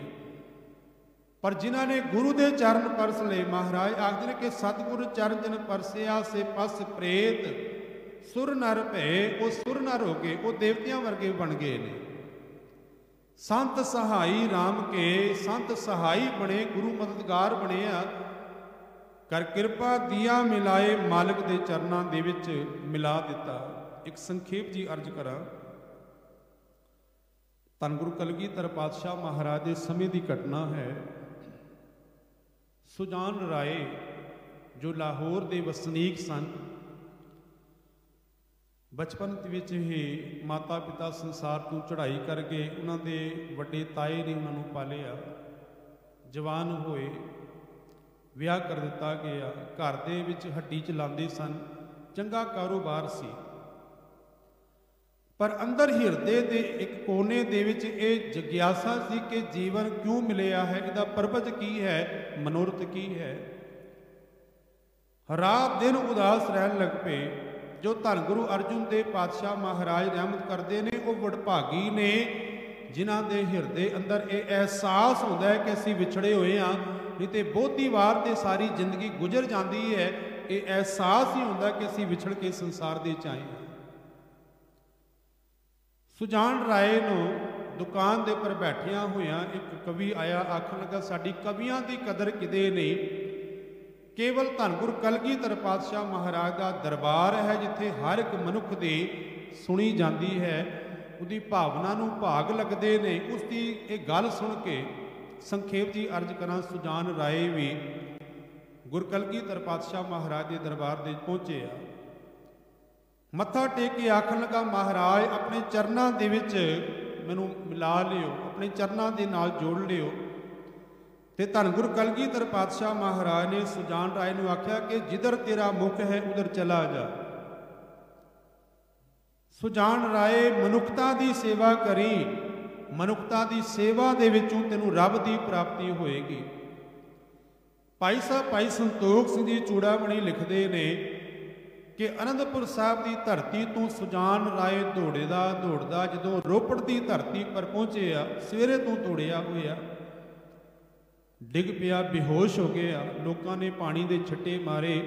ਪਰ ਜਿਨ੍ਹਾਂ ਨੇ ਗੁਰੂ ਦੇ ਚਰਨ ਪਰਸ ਲਏ, ਮਹਾਰਾਜ ਆਖਦੇ ਨੇ ਕਿ ਸਤਿਗੁਰ ਚਰਨ ਜਨ ਪਰਸਿਆ, ਸੇ ਪਸ ਪ੍ਰੇਤ ਸੁਰ ਨਰ ਭੈ। ਉਹ ਸੁਰ ਨਰ ਹੋ ਗਏ, ਉਹ ਦੇਵਤਿਆਂ ਵਰਗੇ ਬਣ ਗਏ ਨੇ। ਸੰਤ ਸਹਾਈ ਰਾਮ ਕੇ, ਸੰਤ ਸਹਾਈ ਬਣੇ, ਗੁਰੂ ਮਦਦਗਾਰ ਬਣਿਆ। ਕਰ ਕਿਰਪਾ ਦੀਆ ਮਿਲਾਏ, ਮਾਲਕ ਦੇ ਚਰਨਾਂ ਦੇ ਵਿੱਚ ਮਿਲਾ ਦਿੱਤਾ। ਇੱਕ ਸੰਖੇਪ ਜੀ ਅਰਜ਼ ਕਰਾਂ। ਧੰਨ ਗੁਰੂ ਕਲਗੀਧਰ ਪਾਤਸ਼ਾਹ ਮਹਾਰਾਜ ਦੇ ਸਮੇਂ ਦੀ ਘਟਨਾ ਹੈ। ਸੁਜਾਨ ਰਾਏ ਜੋ ਲਾਹੌਰ ਦੇ ਵਸਨੀਕ ਸਨ, ਬਚਪਨ ਦੇ ਵਿੱਚ ਹੀ ਮਾਤਾ ਪਿਤਾ ਸੰਸਾਰ ਤੋਂ ਚੜ੍ਹਾਈ ਕਰ ਗਏ। ਉਹਨਾਂ ਦੇ ਵੱਡੇ ਤਾਏ ਨੇ ਉਹਨਾਂ ਨੂੰ ਪਾਲਿਆ। ਜਵਾਨ ਹੋਏ, ਵਿਆਹ ਕਰ ਦਿੱਤਾ ਗਿਆ। ਘਰ ਦੇ ਵਿੱਚ ਹੱਡੀ ਚਲਾਉਂਦੇ ਸਨ, ਚੰਗਾ ਕਾਰੋਬਾਰ ਸੀ, ਪਰ ਅੰਦਰ ਹਿਰਦੇ ਦੇ ਇੱਕ ਕੋਨੇ ਦੇ ਵਿੱਚ ਇਹ ਜਿਗਿਆਸਾ ਸੀ ਕਿ ਜੀਵਨ ਕਿਉਂ ਮਿਲਿਆ ਹੈ, ਇਹਦਾ ਪਰਪਸ ਕੀ ਹੈ, ਮਨੋਰਥ ਕੀ ਹੈ। ਰਾਤ ਦਿਨ ਉਦਾਸ ਰਹਿਣ ਲੱਗ ਪਏ। ਜੋ ਧੰਨ ਗੁਰੂ ਅਰਜੁਨ ਦੇਵ ਪਾਤਸ਼ਾਹ ਮਹਾਰਾਜ ਰਹਿਮਤ ਕਰਦੇ ਨੇ, ਉਹ ਵਡਭਾਗੀ ਨੇ ਜਿਨ੍ਹਾਂ ਦੇ ਹਿਰਦੇ ਅੰਦਰ ਇਹ ਅਹਿਸਾਸ ਹੁੰਦਾ ਹੈ ਕਿ ਅਸੀਂ ਵਿਛੜੇ ਹੋਏ ਹਾਂ। ਨਹੀਂ ਤੇ ਬਹੁਤੀ ਵਾਰ ਤੇ ਸਾਰੀ ਜ਼ਿੰਦਗੀ ਗੁਜ਼ਰ ਜਾਂਦੀ ਹੈ, ਇਹ ਅਹਿਸਾਸ ਹੀ ਹੁੰਦਾ ਕਿ ਅਸੀਂ ਵਿਛੜ ਕੇ ਸੰਸਾਰ ਦੇ ਵਿੱਚ ਆਏ ਹਾਂ। ਸੁਜਾਨ ਰਾਏ ਨੂੰ ਦੁਕਾਨ ਦੇ ਉੱਪਰ ਬੈਠਿਆਂ ਹੋਇਆਂ ਇੱਕ ਕਵੀ ਆਇਆ, ਆਖਣ ਲੱਗਾ ਸਾਡੀ ਕਵੀਆਂ ਦੀ ਕਦਰ ਕਿਤੇ ਨਹੀਂ, ਕੇਵਲ ਧੰਨ ਗੁਰੂ ਕਲਗੀਧਰ ਪਾਤਸ਼ਾਹ ਮਹਾਰਾਜ ਦਾ ਦਰਬਾਰ ਹੈ ਜਿੱਥੇ ਹਰ ਇੱਕ ਮਨੁੱਖ ਦੀ ਸੁਣੀ ਜਾਂਦੀ ਹੈ, ਉਹਦੀ ਭਾਵਨਾ ਨੂੰ ਭਾਗ ਲੱਗਦੇ ਨੇ। ਉਸ ਦੀ ਇਹ ਗੱਲ ਸੁਣ ਕੇ ਸੰਖੇਪ ਜੀ ਅਰਜ਼ ਕਰਾਂ। ਸੁਜਾਨ ਰਾਏ ਵੀ ਗੁਰੂ ਕਲਗੀਧਰ ਪਾਤਸ਼ਾਹ ਮਹਾਰਾਜ ਦੇ ਦਰਬਾਰ ਦੇ ਪਹੁੰਚੇ ਆ। ਮੱਥਾ ਟੇਕ ਕੇ ਆਖਣ ਲੱਗਾ, ਮਹਾਰਾਜ ਆਪਣੇ ਚਰਨਾਂ ਦੇ ਵਿੱਚ ਮੈਨੂੰ ਮਿਲਾ ਲਿਓ, ਆਪਣੇ ਚਰਨਾਂ ਦੇ ਨਾਲ ਜੋੜ ਲਿਓ। ਤੇ ਧੰਨ ਗੁਰੂ ਕਲਗੀਧਰ ਪਾਤਸ਼ਾਹ ਮਹਾਰਾਜ ਨੇ ਸੁਜਾਨ ਰਾਏ ਨੂੰ ਆਖਿਆ ਕਿ ਜਿੱਧਰ ਤੇਰਾ ਮੁਖ ਹੈ ਉਧਰ ਚਲਾ ਜਾ। ਸੁਜਾਨ ਰਾਏ ਮਨੁੱਖਤਾ ਦੀ ਸੇਵਾ ਕਰੀ, ਮਨੁੱਖਤਾ ਦੀ ਸੇਵਾ ਦੇ ਵਿੱਚੋਂ ਤੈਨੂੰ ਰੱਬ ਦੀ ਪ੍ਰਾਪਤੀ ਹੋਏਗੀ। ਭਾਈ ਸਾਹਿਬ ਭਾਈ ਸੰਤੋਖ ਸਿੰਘ ਜੀ ਚੂੜਾਮਣੀ ਲਿਖਦੇ ਨੇ ਕਿ ਅਨੰਦਪੁਰ ਸਾਹਿਬ ਦੀ ਧਰਤੀ ਤੋਂ ਸੁਜਾਨ ਰਾਏ ਦੌੜਦਾ ਜਦੋਂ ਰੋਪੜ ਦੀ ਧਰਤੀ ਪਰ ਪਹੁੰਚਿਆ, ਸਵੇਰੇ ਤੋਂ ਦੌੜਿਆ ਹੋਇਆ। ਡਿੱਗ ਪਿਆ, ਬੇਹੋਸ਼ ਹੋ ਗਿਆ। ਲੋਕਾਂ ਨੇ ਪਾਣੀ ਦੇ ਛੱਟੇ ਮਾਰੇ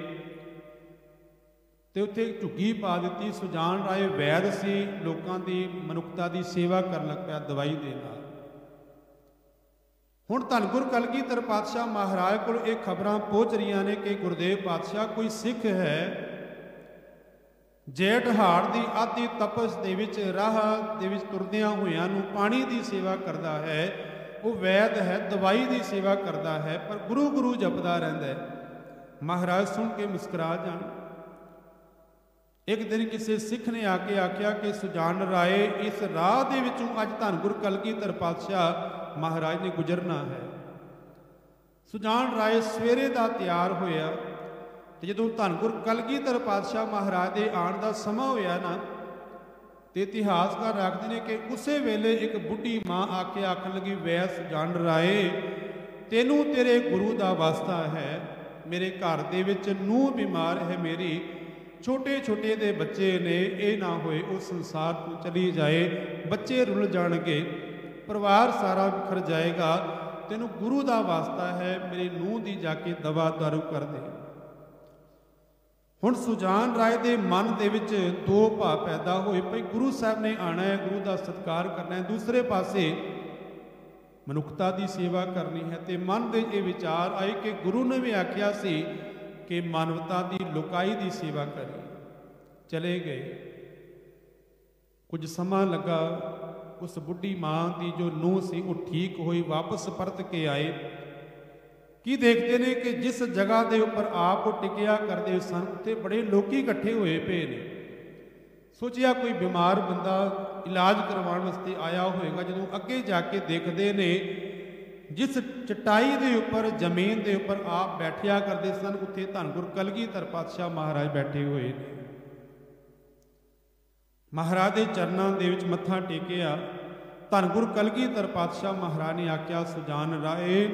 ਤੇ ਉੱਥੇ ਝੁੱਗੀ ਪਾ ਦਿੱਤੀ। ਸੁਜਾਨ ਰਾਏ ਵੈਦ ਸੀ, ਲੋਕਾਂ ਦੀ ਮਨੁੱਖਤਾ ਦੀ ਸੇਵਾ ਕਰਨ ਲੱਗ ਪਿਆ ਦਵਾਈ ਦੇ ਨਾਲ। ਹੁਣ ਧੰਨ ਗੁਰ ਕਲਗੀਧਰ ਪਾਤਸ਼ਾਹ ਮਹਾਰਾਜ ਕੋਲ ਇਹ ਖਬਰਾਂ ਪਹੁੰਚ ਰਹੀਆਂ ਨੇ ਕਿ ਗੁਰਦੇਵ ਪਾਤਸ਼ਾਹ ਕੋਈ ਸਿੱਖ ਹੈ ਜੇਠ ਹਾੜ ਦੀ ਆਦੀ ਤਪਸ ਦੇ ਵਿੱਚ ਰਾਹ ਦੇ ਵਿੱਚ ਤੁਰਦਿਆਂ ਹੋਇਆਂ ਨੂੰ ਪਾਣੀ ਦੀ ਸੇਵਾ ਕਰਦਾ ਹੈ। ਉਹ ਵੈਦ ਹੈ, ਦਵਾਈ ਦੀ ਸੇਵਾ ਕਰਦਾ ਹੈ, ਪਰ ਗੁਰੂ ਗੁਰੂ ਜਪਦਾ ਰਹਿੰਦਾ ਹੈ। ਮਹਾਰਾਜ ਸੁਣ ਕੇ ਮੁਸਕਰਾ ਜਾਣ। ਇੱਕ ਦਿਨ ਕਿਸੇ ਸਿੱਖ ਨੇ ਆ ਕੇ ਆਖਿਆ ਕਿ ਸੁਜਾਨ ਰਾਏ, ਇਸ ਰਾਹ ਦੇ ਵਿੱਚੋਂ ਅੱਜ ਧੰਨ ਗੁਰ ਕਲਗੀਧਰ ਪਾਤਸ਼ਾਹ ਮਹਾਰਾਜ ਨੇ ਗੁਜ਼ਰਨਾ ਹੈ। ਸੁਜਾਨ ਰਾਏ ਸਵੇਰੇ ਦਾ ਤਿਆਰ ਹੋਇਆ ਤੇ ਜਦੋਂ ਧੰਨ ਗੁਰ ਕਲਗੀਧਰ ਪਾਤਸ਼ਾਹ ਮਹਾਰਾਜ ਦੇ ਆਉਣ ਦਾ ਸਮਾਂ ਹੋਇਆ ਨਾ, ਤੇ ਇਤਿਹਾਸਕਾਰ ਰੱਖਦੇ ਨੇ ਕਿ ਉਸੇ ਵੇਲੇ ਇੱਕ ਬੁੱਢੀ ਮਾਂ ਆ ਕੇ ਆਖਣ ਲੱਗੀ, ਵੈ ਸੁਜਾਨ ਰਾਏ, ਤੈਨੂੰ ਤੇਰੇ ਗੁਰੂ ਦਾ ਵਾਸਤਾ ਹੈ। ਮੇਰੇ ਘਰ ਦੇ ਵਿੱਚ ਨੂੰਹ ਬਿਮਾਰ ਹੈ, ਮੇਰੀ ਛੋਟੇ ਛੋਟੇ ਦੇ ਬੱਚੇ ਨੇ, ਇਹ ਨਾ ਹੋਏ ਉਹ ਸੰਸਾਰ ਤੋਂ ਚਲੀ ਜਾਏ, ਬੱਚੇ ਰੁੱਲ ਜਾਣਗੇ, ਪਰਿਵਾਰ ਸਾਰਾ ਵਿਖਰ ਜਾਏਗਾ, ਤੈਨੂੰ ਗੁਰੂ ਦਾ ਵਾਸਤਾ ਹੈ, ਮੇਰੀ ਨੂੰਹ ਦੀ ਜਾ ਕੇ ਦਵਾ ਦਾਰੂ ਕਰ ਦੇ। ਹੁਣ ਸੁਜਾਨ ਰਾਏ ਦੇ ਮਨ ਦੇ ਵਿੱਚ ਦੋ ਭਾਵ ਪੈਦਾ ਹੋਏ, ਭਈ ਗੁਰੂ ਸਾਹਿਬ ਨੇ ਆਣਾ ਹੈ, ਗੁਰੂ ਦਾ ਸਤਿਕਾਰ ਕਰਨਾ ਹੈ, ਦੂਸਰੇ ਪਾਸੇ ਮਨੁੱਖਤਾ ਦੀ ਸੇਵਾ ਕਰਨੀ ਹੈ। ਤੇ ਮਨ ਦੇ ਇਹ ਵਿਚਾਰ ਆਏ ਕਿ ਗੁਰੂ ਨੇ ਵੀ ਆਖਿਆ ਸੀ ਕਿ ਮਾਨਵਤਾ ਦੀ ਲੁਕਾਈ ਦੀ ਸੇਵਾ ਕਰੀ। ਚਲੇ ਗਏ। ਕੁਝ ਸਮਾਂ ਲੱਗਾ, ਉਸ ਬੁੱਢੀ ਮਾਂ ਦੀ ਜੋ ਨੂੰਹ ਸੀ ਉਹ ਠੀਕ ਹੋਈ, ਵਾਪਸ ਪਰਤ ਕੇ ਆਏ। ਕੀ ਦੇਖਦੇ ਨੇ ਕਿ ਜਿਸ ਜਗ੍ਹਾ ਦੇ ਉੱਪਰ ਆਪ ਉਹ ਟਿਕਿਆ ਕਰਦੇ ਸਨ, ਉੱਥੇ ਬੜੇ ਲੋਕੀ ਇਕੱਠੇ ਹੋਏ ਪਏ ਨੇ। ਸੋਚਿਆ ਕੋਈ ਬਿਮਾਰ ਬੰਦਾ ਇਲਾਜ ਕਰਵਾਉਣ ਵਾਸਤੇ ਆਇਆ ਹੋਵੇਗਾ। ਜਦੋਂ ਅੱਗੇ ਜਾ ਕੇ ਦੇਖਦੇ ਨੇ, ਜਿਸ ਚਟਾਈ ਦੇ ਉੱਪਰ, ਜ਼ਮੀਨ ਦੇ ਉੱਪਰ ਆਪ ਬੈਠਿਆ ਕਰਦੇ ਸਨ, ਉੱਥੇ ਧੰਨ ਗੁਰ ਕਲਗੀਧਰ ਪਾਤਸ਼ਾਹ ਮਹਾਰਾਜ ਬੈਠੇ ਹੋਏ ਨੇ। ਮਹਾਰਾਜ ਦੇ ਚਰਨਾਂ ਦੇ ਵਿੱਚ ਮੱਥਾ ਟੇਕਿਆ। ਧੰਨ ਗੁਰ ਕਲਗੀਧਰ ਪਾਤਸ਼ਾਹ ਮਹਾਰਾਜ ਨੇ ਆਖਿਆ, ਸੁਜਾਨ ਰਾਏ,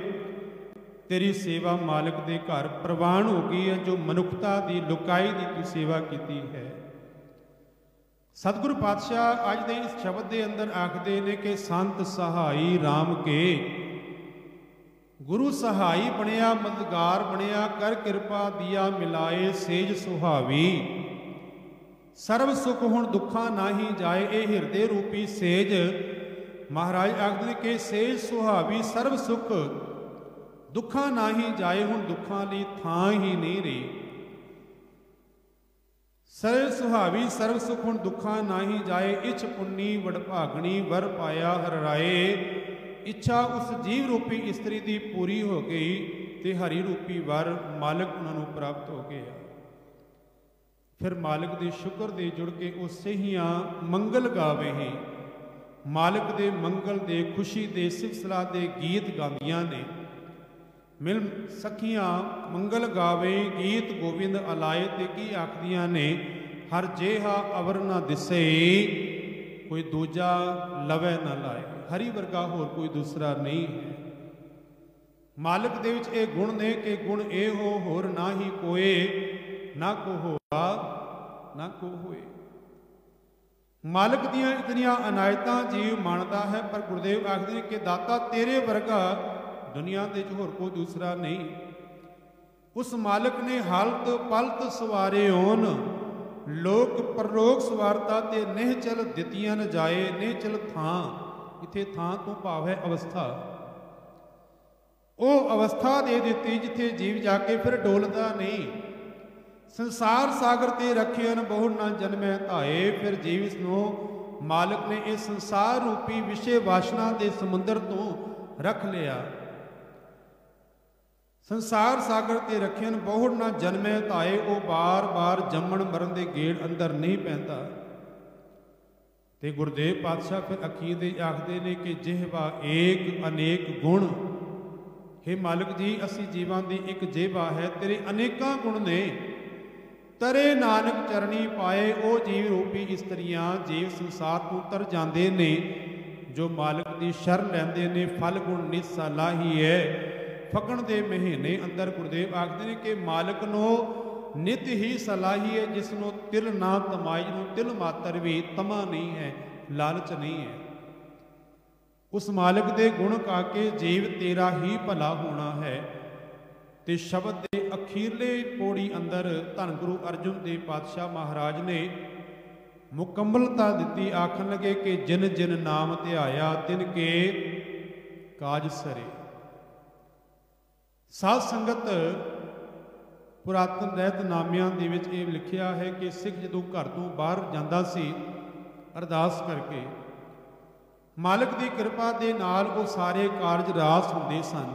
ਤੇਰੀ ਸੇਵਾ ਮਾਲਕ ਦੇ ਘਰ ਪ੍ਰਵਾਨ ਹੋ ਗਈ ਹੈ, ਜੋ ਮਨੁੱਖਤਾ ਦੀ ਲੁਕਾਈ ਦੀ ਤੂੰ ਸੇਵਾ ਕੀਤੀ ਹੈ। ਸਤਿਗੁਰੂ ਪਾਤਸ਼ਾਹ ਅੱਜ ਦੇ ਇਸ ਸ਼ਬਦ ਦੇ ਅੰਦਰ ਆਖਦੇ ਨੇ ਕਿ ਸੰਤ ਸਹਾਈ RAM ਕੇ, ਗੁਰੂ ਸਹਾਈ ਬਣਿਆ, ਮਦਦਗਾਰ ਬਣਿਆ, ਕਰ ਕਿਰਪਾ ਦੀਆ ਮਿਲਾਏ, ਸੇਜ ਸੁਹਾਵੀ। ਸਰਬ ਸੁਖ ਹੁਣ ਦੁੱਖਾਂ ਨਾਹੀ ਜਾਏ, ਇਹ ਹਿਰਦੇ ਰੂਪੀ ਸੇਜ। ਮਹਾਰਾਜ ਆਖਦੇ ਨੇ ਕਿ ਸੇਜ ਸੁਹਾਵੀ, ਸਰਬ ਸੁਖ ਦੁੱਖਾਂ ਨਾਹੀ ਜਾਏ, ਹੁਣ ਦੁੱਖਾਂ ਲਈ ਥਾਂ ਹੀ ਨਹੀਂ ਰਹੀ। ਸਰਬ ਸੁਹਾਵੀ ਸਰਬ ਸੁਖ ਹੁਣ ਦੁੱਖਾਂ ਨਾਹੀ ਜਾਏ, ਇਛ ਪੁੰਨੀ ਵਡਭਾਗਣੀ ਵਰ ਪਾਇਆ ਹਰ ਰਾਏ। ਇੱਛਾ ਉਸ ਜੀਵ ਰੂਪੀ ਇਸਤਰੀ ਦੀ ਪੂਰੀ ਹੋ ਗਈ ਤੇ ਹਰੀ ਰੂਪੀ ਵਰ ਮਾਲਕ ਉਹਨਾਂ ਨੂੰ ਪ੍ਰਾਪਤ ਹੋ ਗਿਆ। ਫਿਰ ਮਾਲਕ ਦੇ ਸ਼ੁਕਰ ਦੇ ਜੁੜ ਕੇ ਉਹ ਸਹੀਆਂ ਮੰਗਲ ਗਾਵੇ ਹੀ, ਮਾਲਕ ਦੇ ਮੰਗਲ ਦੇ, ਖੁਸ਼ੀ ਦੇ, ਸਿਫਤਸਲਾਹ ਦੇ ਗੀਤ ਗਾਉਂਦੀਆਂ ਨੇ। ਮਿਲ ਸਖੀਆਂ ਮੰਗਲ ਗਾਵੇ, ਗੀਤ ਗੋਬਿੰਦ ਅਲਾਏ। ਤੇ ਕੀ ਆਖਦੀਆਂ ਨੇ, ਹਰ ਜੇਹਾ ਅਵਰ ਨਾ ਦਿਸੇ, ਕੋਈ ਦੂਜਾ ਲਵੇ ਨਾ ਲਾਏ। ਹਰੀ ਵਰਗਾ ਹੋਰ ਕੋਈ ਦੂਸਰਾ ਨਹੀਂ ਹੈ। ਮਾਲਕ ਦੇ ਵਿੱਚ ਇਹ ਗੁਣ ਨੇ ਕਿ ਗੁਣ ਇਹ ਹੋ, ਹੋਰ ਨਾ ਹੀ ਕੋਏ, ਨਾ ਕੋ ਹੋਆ ਨਾ ਕੋ ਹੋਏ। ਮਾਲਕ ਦੀਆਂ ਇਤਨੀਆਂ ਅਨਾਇਤਾਂ ਜੀਵ ਮੰਨਦਾ ਹੈ, ਪਰ ਗੁਰਦੇਵ ਆਖਦੇ ਨੇ ਕਿ ਦਾਤਾ ਤੇਰੇ ਵਰਗਾ ਦੁਨੀਆ ਦੇ ਵਿੱਚ ਹੋਰ ਕੋਈ ਦੂਸਰਾ ਨਹੀਂ। ਉਸ ਮਾਲਕ ਨੇ ਹਾਲਤ ਪਲਤ ਸਵਾਰੇ ਹੋਣ, ਲੋਕ ਪਰਲੋਕ ਸਵਾਰਤਾ ਤੇ ਨਿਹਚਲ ਦਿੱਤੀਆਂ ਨ ਜਾਏ। ਨਿਹਚਲ ਥਾਂ, ਇੱਥੇ ਥਾਂ ਤੋਂ ਭਾਵ ਹੈ ਅਵਸਥਾ। ਉਹ ਅਵਸਥਾ ਦੇ ਦਿੱਤੀ ਜਿੱਥੇ ਜੀਵ ਜਾ ਕੇ ਫਿਰ ਡੋਲਦਾ ਨਹੀਂ। ਸੰਸਾਰ ਸਾਗਰ ਤੇ ਰੱਖਿਆਨ ਬਹੁ ਨਾ ਜਨਮੈ ਧਾਏ। ਫਿਰ ਜੀਵ ਇਸ ਨੂੰ ਮਾਲਕ ਨੇ ਇਸ ਸੰਸਾਰ ਰੂਪੀ ਵਿਸ਼ੇ ਵਾਸ਼ਨਾ ਦੇ ਸਮੁੰਦਰ ਤੋਂ ਰੱਖ ਲਿਆ। ਸੰਸਾਰ ਸਾਗਰ ਤੇ ਰੱਖਿਆਨ ਬਹੁ ਨਾ ਜਨਮੈ ਧਾਏ। ਉਹ ਬਾਰ-ਬਾਰ ਜੰਮਣ ਮਰਨ ਦੇ ਗੇੜ ਅੰਦਰ ਨਹੀਂ ਪੈਂਦਾ। ਤੇ ਗੁਰਦੇਵ ਪਾਤਸ਼ਾਹ ਫਿਰ ਅਖੀਰ ਦੇ ਆਖਦੇ ਨੇ ਕਿ ਜਿਹਵਾ ਏਕ ਅਨੇਕ ਗੁਣ। ਹੇ ਮਾਲਕ ਜੀ, ਅਸੀਂ ਜੀਵਾਂ ਦੀ ਇੱਕ ਜੇਵਾ ਹੈ, ਤੇਰੇ ਅਨੇਕਾਂ ਗੁਣ ਨੇ। ਤਰੇ ਨਾਨਕ ਚਰਣੀ ਪਾਏ। ਉਹ ਜੀਵ ਰੂਪੀ ਇਸਤਰੀਆਂ ਜੀਵ ਸੰਸਾਰ ਤੋਂ ਤਰ ਜਾਂਦੇ ਨੇ, ਜੋ ਮਾਲਕ ਦੀ ਸ਼ਰਨ ਲੈਂਦੇ ਨੇ। ਫਲ ਗੁਣ ਨਿਸਾ ਲਾਹੀ ਹੈ। ਫਗਣ ਦੇ ਮਹੀਨੇ ਅੰਦਰ ਗੁਰਦੇਵ ਆਖਦੇ ਨੇ ਕਿ ਮਾਲਕ ਨੂੰ ਨਿਤ ਹੀ ਸਲਾਹੀ ਹੈ, ਜਿਸ ਨੂੰ ਤਿਲ ਨਾ ਤਮਾਈ, ਨੂੰ ਤਿਲ ਮਾਤਰ ਵੀ ਤਮਾ ਨਹੀਂ ਹੈ, ਲਾਲਚ ਨਹੀਂ ਹੈ। उस मालिक दे गुण गा के जीव तेरा ही भला होना है। ते शब्द के अखीरले पौड़ी अंदर धन गुरु अर्जुन देव पातशाह महाराज ने मुकम्मलता दी, आखन लगे कि जिन जिन नाम ध्याया तिन के काज सरे। साध संगत पुरातन रहतनामिਆਂ ਦੇ ਵਿੱਚ ਇਹ ਲਿਖਿਆ ਹੈ ਕਿ ਸਿੱਖ ਜਦੋਂ ਘਰ ਤੋਂ ਬਾਹਰ ਜਾਂਦਾ ਸੀ ਅਰਦਾਸ ਕਰਕੇ, ਮਾਲਕ ਦੀ ਕਿਰਪਾ ਦੇ ਨਾਲ ਉਹ ਸਾਰੇ ਕਾਰਜ ਰਾਸ ਹੁੰਦੇ ਸਨ।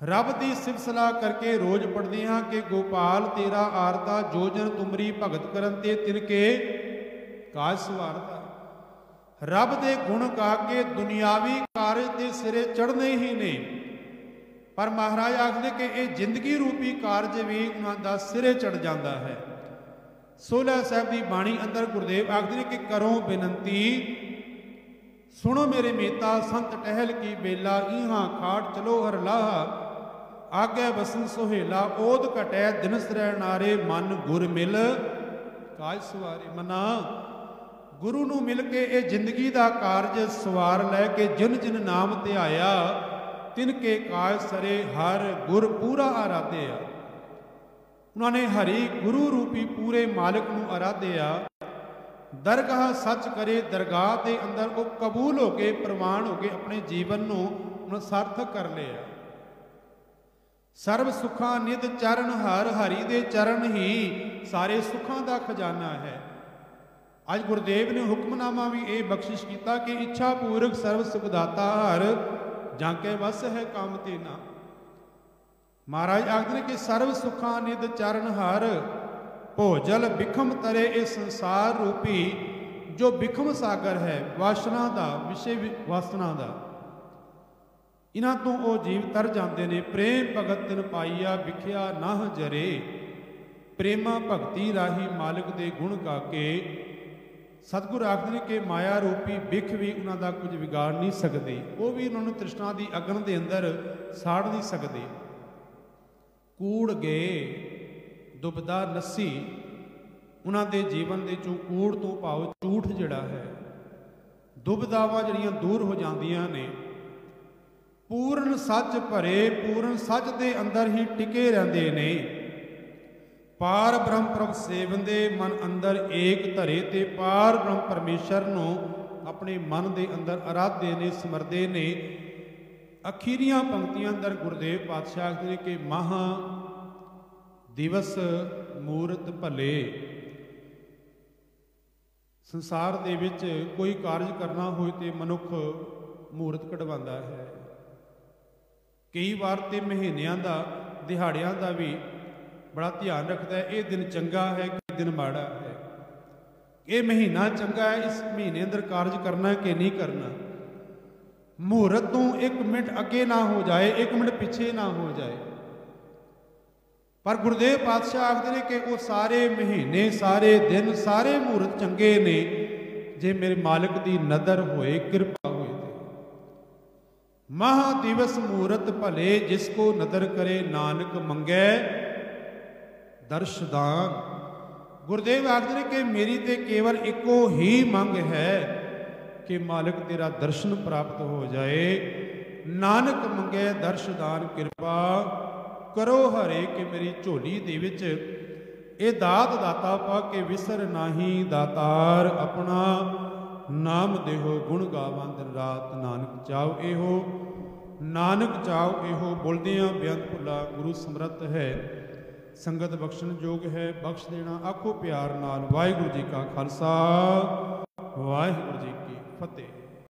ਰੱਬ ਦੀ ਸਿਫਤ ਸਲਾਹ ਕਰਕੇ ਰੋਜ਼ ਪੜ੍ਹਦੇ ਹਾਂ ਕਿ ਗੋਪਾਲ ਤੇਰਾ ਆਰਤਾ ਜੋ ਜਨ ਤੁਮਰੀ ਭਗਤ ਕਰਨ ਤੇ ਤਿਨਕੇ ਕਾਜ ਸਵਾਰਦਾ। ਰੱਬ ਦੇ ਗੁਣ ਗਾ ਕੇ ਦੁਨਿਆਵੀ ਕਾਰਜ ਦੇ ਸਿਰੇ ਚੜ੍ਹਨੇ ਹੀ ਨੇ, ਪਰ ਮਹਾਰਾਜ ਆਖਦੇ ਕਿ ਇਹ ਜ਼ਿੰਦਗੀ ਰੂਪੀ ਕਾਰਜ ਵੀ ਉਹਨਾਂ ਦਾ ਸਿਰੇ ਚੜ੍ਹ ਜਾਂਦਾ ਹੈ। ਸੋਹਲਾ ਸਾਹਿਬ ਦੀ ਬਾਣੀ ਅੰਦਰ ਗੁਰਦੇਵ ਆਖਦੇ ਨੇ ਕਿ ਕਰੋ ਬੇਨੰਤੀ ਸੁਣੋ ਮੇਰੇ ਮੇਤਾ ਸੰਤ ਟਹਿਲ ਕੀ ਬੇਲਾ, ਇਹਾਂ ਖਾੜ ਚਲੋ ਹਰ ਲਾਹ ਆਗੇ ਬਸਨ ਸੁਹੇਲਾ। ਓਦ ਘਟੈ ਦਿਨ ਸਰੈ ਨਾਰੇ ਮਨ ਗੁਰ ਮਿਲ ਕਾਜ ਸਵਾਰੇ। ਮਨਾ ਗੁਰੂ ਨੂੰ ਮਿਲ ਕੇ ਇਹ ਜ਼ਿੰਦਗੀ ਦਾ ਕਾਰਜ ਸਵਾਰ ਲੈ ਕੇ ਜਿਨ ਜਿਨ ਨਾਮ ਧਿਆਇਆ ਤਿਨ ਕੇ ਕਾਜ ਸਰੇ। ਹਰ ਗੁਰ ਪੂਰਾ ਆਰਾਧਿਆ। ਉਹਨਾਂ ਨੇ ਹਰੀ ਗੁਰੂ ਰੂਪੀ ਪੂਰੇ ਮਾਲਕ ਨੂੰ ਆਰਾਧਿਆ। ਦਰਗਾਹ ਸੱਚ ਕਰੇ ਦਰਗਾਹ ਦੇ ਅੰਦਰ ਉਹ ਕਬੂਲ ਹੋ ਕੇ ਪ੍ਰਵਾਨ ਹੋ ਕੇ ਆਪਣੇ ਜੀਵਨ ਨੂੰ ਸਾਰਥਕ ਕਰ ਲਿਆ। ਸਰਬ ਸੁਖਾਂ ਨਿਧ ਚਰਨ ਹਰ, ਹਰੀ ਦੇ ਚਰਨ ਹੀ ਸਾਰੇ ਸੁਖਾਂ ਦਾ ਖਜ਼ਾਨਾ ਹੈ। ਅੱਜ ਗੁਰਦੇਵ ਨੇ ਹੁਕਮਨਾਮਾ ਵੀ ਇਹ ਬਖਸ਼ਿਸ਼ ਕੀਤਾ ਕਿ ਇੱਛਾ ਪੂਰਕ ਸਰਬ ਸੁਖ ਦਾਤਾ ਹਰ, ਜਾਂ ਕੇ ਵਸ ਹੈ ਕੰਮ ਤੇ ਨਾ। ਮਹਾਰਾਜ ਆਖਦੇ ਨੇ ਕਿ ਸਰਬ ਸੁਖਾਂ ਨਿਧ ਚਰਨ ਹਰ, ਭੋਜਲ ਬਿਖਮ ਤਰੇ। ਇਹ ਸੰਸਾਰ ਰੂਪੀ ਜੋ ਬਿਖਮ ਸਾਗਰ ਹੈ ਵਾਸਨਾ ਦਾ, ਵਿਸ਼ੇ ਵਾਸਨਾ ਦਾ, ਇਹਨਾਂ ਤੋਂ ਉਹ ਜੀਵ ਤਰ ਜਾਂਦੇ ਨੇ। ਪ੍ਰੇਮ ਭਗਤ ਤਿਨ ਪਾਈਆ ਵਿਖਿਆ ਨਾਹ ਜਰੇ। ਪ੍ਰੇਮਾ ਭਗਤੀ ਰਾਹੀ ਮਾਲਕ ਦੇ ਗੁਣ ਗਾ ਕੇ ਸਤਿਗੁਰ ਆਖਦੇ ਨੇ ਕਿ ਮਾਇਆ ਰੂਪੀ ਬਿਖ ਵੀ ਉਹਨਾਂ ਦਾ ਕੁਝ ਵਿਗਾੜ ਨਹੀਂ ਸਕਦੇ। ਉਹ ਵੀ ਉਹਨਾਂ ਨੂੰ ਤ੍ਰਿਸ਼ਨਾ ਦੀ ਅਗਨ ਦੇ ਅੰਦਰ ਸਾੜ ਨਹੀਂ ਸਕਦੇ। ਕੂੜ ਗਏ ਦੁਬਦਾ ਨੱਸੀ, ਉਹਨਾਂ ਦੇ ਜੀਵਨ ਦੇ ਚੋਂ ਕੂੜ ਤੋਂ ਭਾਵ ਝੂਠ ਜਿਹੜਾ ਹੈ, ਦੁਬਦਾਵਾਂ ਜਿਹੜੀਆਂ ਦੂਰ ਹੋ ਜਾਂਦੀਆਂ ਨੇ। ਪੂਰਨ ਸੱਚ ਭਰੇ, ਪੂਰਨ ਸੱਚ ਦੇ ਅੰਦਰ ਹੀ ਟਿਕੇ ਰਹਿੰਦੇ ਨੇ। ਪਾਰ ਬ੍ਰਹਮ ਪ੍ਰਭ ਸੇਵੰਦੇ ਮਨ ਅੰਦਰ ਏਕ ਧਰੇ। ਤੇ ਪਾਰ ਬ੍ਰਹਮ ਪਰਮੇਸ਼ਰ ਨੂੰ ਆਪਣੇ ਮਨ ਦੇ ਅੰਦਰ ਆਰਾਧਦੇ ਨੇ, ਸਿਮਰਦੇ ਨੇ। ਅਖੀਰੀਆਂ ਪੰਕਤੀਆਂ ਅੰਦਰ ਗੁਰਦੇਵ ਪਾਤਸ਼ਾਹ ਆਖਦੇ ਨੇ ਕਿ ਮਹਾ ਦਿਵਸ ਮੂਰਤ ਭਲੇ। ਸੰਸਾਰ ਦੇ ਵਿੱਚ ਕੋਈ ਕਾਰਜ ਕਰਨਾ ਹੋਏ ਤੇ ਮਨੁੱਖ ਮੂਰਤ ਕਢਵਾਉਂਦਾ ਹੈ। ਕਈ ਵਾਰ ਤੇ ਮਹੀਨਿਆਂ ਦਾ, ਦਿਹਾੜਿਆਂ ਦਾ ਵੀ ਬੜਾ ਧਿਆਨ ਰੱਖਦਾ ਹੈ। ਇਹ ਦਿਨ ਚੰਗਾ ਹੈ ਕਿ ਦਿਨ ਮਾੜਾ ਹੈ, ਇਹ ਮਹੀਨਾ ਚੰਗਾ ਹੈ, ਇਸ ਮਹੀਨੇ ਅੰਦਰ ਕਾਰਜ ਕਰਨਾ ਕਿ ਨਹੀਂ ਕਰਨਾ। ਮਹੂਰਤ ਤੋਂ 1 ਮਿੰਟ ਅੱਗੇ ਨਾ ਹੋ ਜਾਏ, 1 ਮਿੰਟ ਪਿੱਛੇ ਨਾ ਹੋ ਜਾਏ। ਪਰ ਗੁਰਦੇਵ ਪਾਤਸ਼ਾਹ ਆਖਦੇ ਨੇ ਕਿ ਉਹ ਸਾਰੇ ਮਹੀਨੇ, ਸਾਰੇ ਦਿਨ, ਸਾਰੇ ਮਹੂਰਤ ਚੰਗੇ ਨੇ ਜੇ ਮੇਰੇ ਮਾਲਕ ਦੀ ਨਦਰ ਹੋਏ, ਕਿਰਪਾ ਹੋਏ। ਮਹਾ ਦਿਵਸ ਮਹੂਰਤ ਭਲੇ, ਜਿਸ ਕੋ ਨਦਰ ਕਰੇ ਨਾਨਕ ਮੰਗੈ ਦਰਸ਼ਦਾਨ। ਗੁਰਦੇਵ ਆਖਦੇ ਨੇ ਕਿ ਮੇਰੀ ਤੇ ਕੇਵਲ ਇੱਕੋ ਹੀ ਮੰਗ ਹੈ ਕਿ ਮਾਲਕ ਤੇਰਾ ਦਰਸ਼ਨ ਪ੍ਰਾਪਤ ਹੋ ਜਾਏ। ਨਾਨਕ ਮੰਗੇ ਦਰਸ਼ਦਾਨ, ਕਿਰਪਾ ਕਰੋ ਹਰੇ ਕਿ ਮੇਰੀ ਝੋਲੀ ਦੇ ਵਿੱਚ ਇਹ ਦਾਤ ਦਾਤਾ ਪਾ ਕੇ ਵਿਸਰ ਨਾਹੀ। ਦਾਤਾਰ ਆਪਣਾ ਨਾਮ ਦੇਹੋ, ਗੁਣ ਗਾਵਾਂ ਦਿਨ ਰਾਤ। ਨਾਨਕ ਚਾਉ ਇਹੋ, ਨਾਨਕ ਚਾਉ ਇਹੋ। ਬੋਲਦਿਆਂ ਬੇਅੰਤ ਭੁੱਲਾ ਗੁਰੂ ਸਮਰੱਥ ਹੈ, ਸੰਗਤ ਬਖਸ਼ਣ ਯੋਗ ਹੈ, ਬਖਸ਼ ਦੇਣਾ ਆਖੋ ਪਿਆਰ ਨਾਲ। ਵਾਹਿਗੁਰੂ ਜੀ ਕਾ ਖਾਲਸਾ, ਵਾਹਿਗੁਰੂ ਜੀ ਕੀ ਫਤਿਹ।